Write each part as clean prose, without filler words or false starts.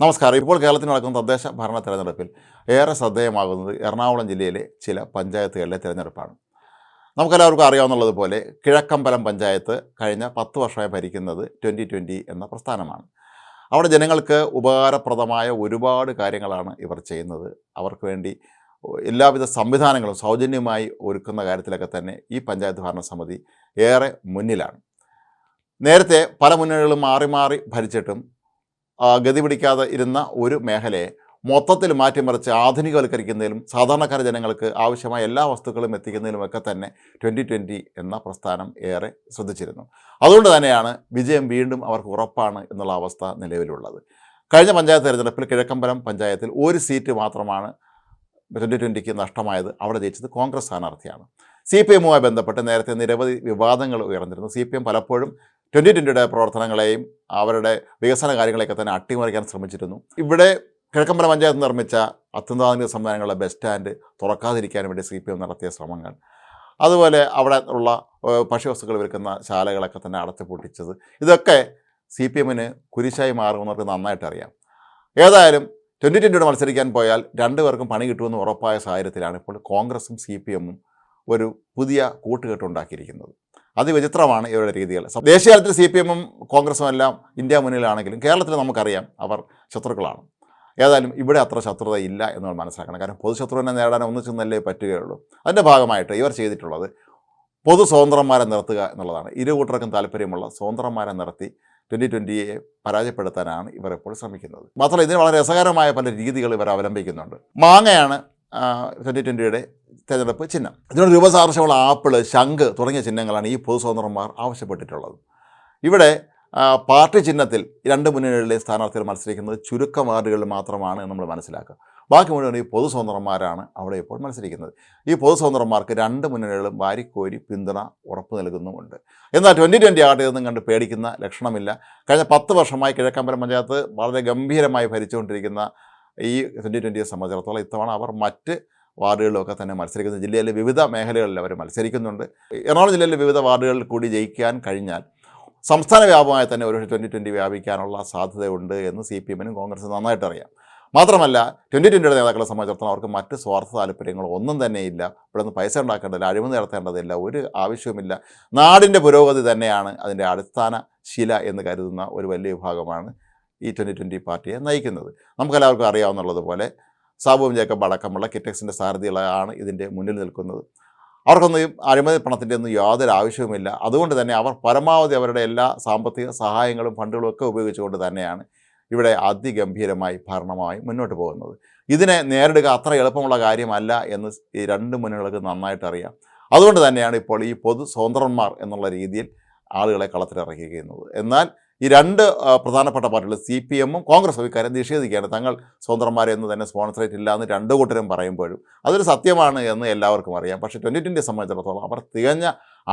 നമസ്കാരം. ഇപ്പോൾ കേരളത്തിൽ നടക്കുന്ന തദ്ദേശ ഭരണ തെരഞ്ഞെടുപ്പിൽ ഏറെ ശ്രദ്ധേയമാകുന്നത് എറണാകുളം ജില്ലയിലെ ചില പഞ്ചായത്തുകളിലെ തിരഞ്ഞെടുപ്പാണ്. നമുക്കെല്ലാവർക്കും അറിയാവുന്നതുപോലെ കിഴക്കമ്പലം പഞ്ചായത്ത് കഴിഞ്ഞ 10 വർഷമായി ഭരിക്കുന്നത് 2020 എന്ന പ്രസ്ഥാനമാണ്. അവിടെ ജനങ്ങൾക്ക് ഉപകാരപ്രദമായ ഒരുപാട് കാര്യങ്ങളാണ് ഇവർ ചെയ്യുന്നത്. അവർക്ക് വേണ്ടി എല്ലാവിധ സംവിധാനങ്ങളും സൗജന്യമായി ഒരുക്കുന്ന കാര്യത്തിലൊക്കെ തന്നെ ഈ പഞ്ചായത്ത് ഭരണസമിതി ഏറെ മുന്നിലാണ്. നേരത്തെ പല മുന്നണികളും മാറി മാറി ഭരിച്ചിട്ടും ഗതി പിടിക്കാതെ ഇരുന്ന ഒരു മേഖലയെ മൊത്തത്തിൽ മാറ്റിമറിച്ച് ആധുനികവൽക്കരിക്കുന്നതിലും സാധാരണക്കാര ജനങ്ങൾക്ക് ആവശ്യമായ എല്ലാ വസ്തുക്കളും എത്തിക്കുന്നതിലുമൊക്കെ തന്നെ 2020 എന്ന പ്രസ്ഥാനം ഏറെ ശ്രദ്ധിച്ചിരുന്നു. അതുകൊണ്ട് തന്നെയാണ് വിജയം വീണ്ടും അവർക്ക് ഉറപ്പാണ് എന്നുള്ള അവസ്ഥ നിലവിലുള്ളത്. കഴിഞ്ഞ പഞ്ചായത്ത് തെരഞ്ഞെടുപ്പിൽ കിഴക്കമ്പലം പഞ്ചായത്തിൽ ഒരു സീറ്റ് മാത്രമാണ് 2020 നഷ്ടമായത്. അവിടെ ജയിച്ചത് കോൺഗ്രസ് സ്ഥാനാർത്ഥിയാണ്. CPM-വുമായി ബന്ധപ്പെട്ട് നേരത്തെ നിരവധി വിവാദങ്ങൾ ഉയർന്നിരുന്നു. CPM പലപ്പോഴും 2020 പ്രവർത്തനങ്ങളെയും അവരുടെ വികസന കാര്യങ്ങളെയൊക്കെ തന്നെ അട്ടിമറിക്കാൻ ശ്രമിച്ചിരുന്നു. ഇവിടെ കിഴക്കമ്പലം പഞ്ചായത്ത് നിർമ്മിച്ച അത്യന്താധുനിക സംവിധാനങ്ങളുടെ ബസ് സ്റ്റാൻഡ് തുറക്കാതിരിക്കാൻ വേണ്ടി CPM നടത്തിയ ശ്രമങ്ങൾ, അതുപോലെ അവിടെ ഉള്ള ഭക്ഷ്യവസ്തുക്കൾ വിൽക്കുന്ന ശാലകളൊക്കെ തന്നെ അടച്ചുപൂട്ടിച്ചത്, ഇതൊക്കെ CPM-ന് കുരിശായി മാറുന്നവർക്ക് നന്നായിട്ട് അറിയാം. ഏതായാലും 2020 മത്സരിക്കാൻ പോയാൽ രണ്ടുപേർക്കും പണി കിട്ടുമെന്ന് ഉറപ്പായ സാഹചര്യത്തിലാണ് ഇപ്പോൾ കോൺഗ്രസും CPM-ഉം ഒരു പുതിയ കൂട്ടുകെട്ടുണ്ടാക്കിയിരിക്കുന്നത്. അതിവിചിത്രമാണ് ഇവരുടെ രീതികൾ. ദേശീയ തലത്തിൽ CPM-ഉം കോൺഗ്രസും എല്ലാം ഇന്ത്യ മുന്നിലാണെങ്കിലും കേരളത്തിൽ നമുക്കറിയാം അവർ ശത്രുക്കളാണ്. ഏതായാലും ഇവിടെ അത്ര ശത്രുത ഇല്ല എന്ന് മനസ്സിലാക്കണം. കാരണം പൊതുശത്രുവിനെ നേടാൻ ഒന്നിച്ചു നിന്നല്ലേ പറ്റുകയുള്ളൂ. അതിൻ്റെ ഭാഗമായിട്ട് ഇവർ ചെയ്തിട്ടുള്ളത് പൊതു സ്വതന്ത്രന്മാരെ നിർത്തുക എന്നുള്ളതാണ്. ഇരു കൂട്ടർക്കും താല്പര്യമുള്ള സ്വതന്ത്രന്മാരെ നിർത്തി 2020 പരാജയപ്പെടുത്താനാണ് ഇവർ ഇപ്പോൾ ശ്രമിക്കുന്നത്. മാത്രമല്ല ഇതിന് വളരെ രസകരമായ പല രീതികൾ ഇവർ അവലംബിക്കുന്നുണ്ട്. മാങ്ങയാണ് 2020 തെരഞ്ഞെടുപ്പ് ചിഹ്നം. ഇതിനോട് രൂപസാദൃശ്യമുള്ള ആപ്പിൾ, ശംഖ് തുടങ്ങിയ ചിഹ്നങ്ങളാണ് ഈ പൊതു സ്വതന്ത്രന്മാർ ആവശ്യപ്പെട്ടിട്ടുള്ളത്. ഇവിടെ പാർട്ടി ചിഹ്നത്തിൽ രണ്ട് മുന്നണികളിലെ സ്ഥാനാർത്ഥികൾ മത്സരിക്കുന്നത് ചുരുക്കം വാർഡുകളിൽ മാത്രമാണ് നമ്മൾ മനസ്സിലാക്കുക. ബാക്കി മുഴുവൻ ഈ പൊതു സ്വതന്ത്രന്മാരാണ് അവിടെ ഇപ്പോൾ മത്സരിക്കുന്നത്. ഈ പൊതു സ്വതന്ത്രന്മാർക്ക് രണ്ട് മുന്നണികളും വാരിക്കോരി പിന്തുണ ഉറപ്പ് നൽകുന്നുമുണ്ട്. എന്നാൽ 2020 ആകട്ടെ ഇതൊന്നും കണ്ട് പേടിക്കുന്ന ലക്ഷണമില്ല. കഴിഞ്ഞ 10 വർഷമായി കിഴക്കമ്പലം പഞ്ചായത്ത് വളരെ ഗംഭീരമായി ഭരിച്ചുകൊണ്ടിരിക്കുന്ന ഈ 2020 സംബന്ധിച്ചിടത്തോളം ഇത്തവണ അവർ മറ്റ് വാർഡുകളിലൊക്കെ തന്നെ മത്സരിക്കുന്നത്. ജില്ലയിലെ വിവിധ മേഖലകളിൽ അവർ മത്സരിക്കുന്നുണ്ട്. എറണാകുളം ജില്ലയിലെ വിവിധ വാർഡുകളിൽ കൂടി ജയിക്കാൻ കഴിഞ്ഞാൽ സംസ്ഥാന വ്യാപകമായി തന്നെ ഒരു 2020 വ്യാപിക്കാനുള്ള സാധ്യതയുണ്ട് എന്ന് CPM-നും കോൺഗ്രസിനും നന്നായിട്ട് അറിയാം. മാത്രമല്ല 2020 നേതാക്കളെ സംബന്ധിച്ചിടത്തോളം അവർക്ക് മറ്റ് സ്വാർത്ഥ താല്പര്യങ്ങളോ ഒന്നും തന്നെയില്ല. ഇവിടെ നിന്ന് പൈസ ഉണ്ടാക്കേണ്ടതില്ല, അഴിമതി നടത്തേണ്ടതില്ല, ഒരു ആവശ്യവുമില്ല. നാടിൻ്റെ പുരോഗതി തന്നെയാണ് അതിൻ്റെ അടിസ്ഥാന ശില എന്ന് കരുതുന്ന ഒരു വലിയ വിഭാഗമാണ് ഈ 2020 പാർട്ടിയെ നയിക്കുന്നത്. നമുക്കെല്ലാവർക്കും അറിയാവുന്നതുപോലെ സാബു ജേക്കബ് അടക്കമുള്ള കിറ്റക്സിൻ്റെ സാരഥികളാണ് ഇതിൻ്റെ മുന്നിൽ നിൽക്കുന്നത്. അവർക്കൊന്നും അഴിമതി പണത്തിൻ്റെ ഒന്നും യാതൊരു ആവശ്യവുമില്ല. അതുകൊണ്ട് തന്നെ അവർ പരമാവധി അവരുടെ എല്ലാ സാമ്പത്തിക സഹായങ്ങളും ഫണ്ടുകളും ഒക്കെ ഉപയോഗിച്ചുകൊണ്ട് തന്നെയാണ് ഇവിടെ അതിഗംഭീരമായി ഭരണമായി മുന്നോട്ട് പോകുന്നത്. ഇതിനെ നേരിടുക അത്ര എളുപ്പമുള്ള കാര്യമല്ല എന്ന് ഈ രണ്ട് മുന്നണികൾക്ക് നന്നായിട്ട് അറിയാം. അതുകൊണ്ട് തന്നെയാണ് ഇപ്പോൾ ഈ പൊതു സ്വതന്ത്രന്മാർ എന്നുള്ള രീതിയിൽ ആളുകളെ കളത്തിലിറക്കിയിരിക്കുന്നത്. എന്നാൽ ഈ രണ്ട് പ്രധാനപ്പെട്ട പാർട്ടികൾ CPM-ഉം കോൺഗ്രസും ഇക്കാര്യം നിഷേധിക്കുകയാണ്. തങ്ങൾ സ്വതന്ത്രന്മാരെ എന്ന് തന്നെ സ്പോൺസറേറ്റ് ഇല്ല എന്ന് രണ്ടു കൂട്ടരും പറയുമ്പോഴും അതൊരു സത്യമാണ് എന്ന് എല്ലാവർക്കും അറിയാം. പക്ഷേ 2020 സംബന്ധിച്ചിടത്തോളം അവർ തികഞ്ഞ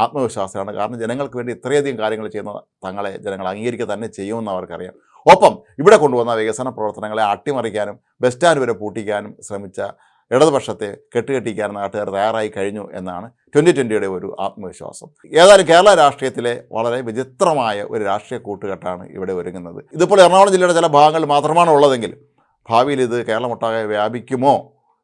ആത്മവിശ്വാസമാണ്. കാരണം ജനങ്ങൾക്ക് വേണ്ടി ഇത്രയധികം കാര്യങ്ങൾ ചെയ്യുന്ന തങ്ങളെ ജനങ്ങൾ അംഗീകരിക്കുക തന്നെ ചെയ്യുമെന്ന് അവർക്കറിയാം. ഒപ്പം ഇവിടെ കൊണ്ടുവന്ന വികസന പ്രവർത്തനങ്ങളെ അട്ടിമറിക്കാനും ബസ് സ്റ്റാൻഡ് വരെ പൂട്ടിക്കാനും ശ്രമിച്ച ഇടതുപക്ഷത്തെ കെട്ടുകെട്ടിക്കാൻ നാട്ടുകാർ തയ്യാറായി കഴിഞ്ഞു എന്നാണ് 2020 ഒരു ആത്മവിശ്വാസം. ഏതായാലും കേരള രാഷ്ട്രീയത്തിലെ വളരെ വിചിത്രമായ ഒരു രാഷ്ട്രീയ കൂട്ടുകെട്ടാണ് ഇവിടെ ഒരുങ്ങുന്നത്. ഇതിപ്പോൾ എറണാകുളം ജില്ലയുടെ ചില ഭാഗങ്ങളിൽ മാത്രമാണ് ഉള്ളതെങ്കിൽ ഭാവിയിൽ ഇത് കേരളമൊട്ടാകെ വ്യാപിക്കുമോ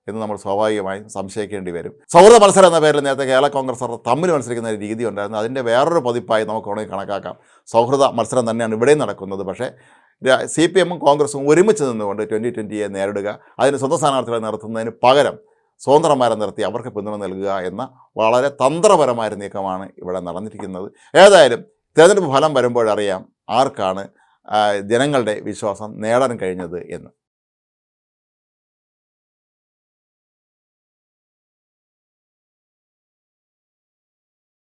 എന്ന് നമ്മൾ സ്വാഭാവികമായും സംശയിക്കേണ്ടി വരും. സൗഹൃദ മത്സരം എന്ന പേരിൽ നേരത്തെ കേരള കോൺഗ്രസ് തമ്മിൽ മത്സരിക്കുന്ന ഒരു രീതി ഉണ്ടായിരുന്നു. അതിൻ്റെ വേറൊരു പതിപ്പായി നമുക്ക് വേണമെങ്കിൽ കണക്കാക്കാം. സൗഹൃദ മത്സരം തന്നെയാണ് ഇവിടെയും നടക്കുന്നത്. പക്ഷേ CPM-ഉം കോൺഗ്രസും ഒരുമിച്ച് നിന്നുകൊണ്ട് 2020 നേരിടുക, അതിന് സ്വന്തം സ്ഥാനാർത്ഥികളെ നിർത്തുന്നതിന് പകരം സ്വതന്ത്രന്മാരെ നിർത്തി അവർക്ക് പിന്തുണ നൽകുക എന്ന വളരെ തന്ത്രപരമായ നീക്കമാണ് ഇവിടെ നടന്നിരിക്കുന്നത്. ഏതായാലും തിരഞ്ഞെടുപ്പ് ഫലം വരുമ്പോഴറിയാം ആർക്കാണ് ജനങ്ങളുടെ വിശ്വാസം നേടാൻ കഴിഞ്ഞത് എന്ന്.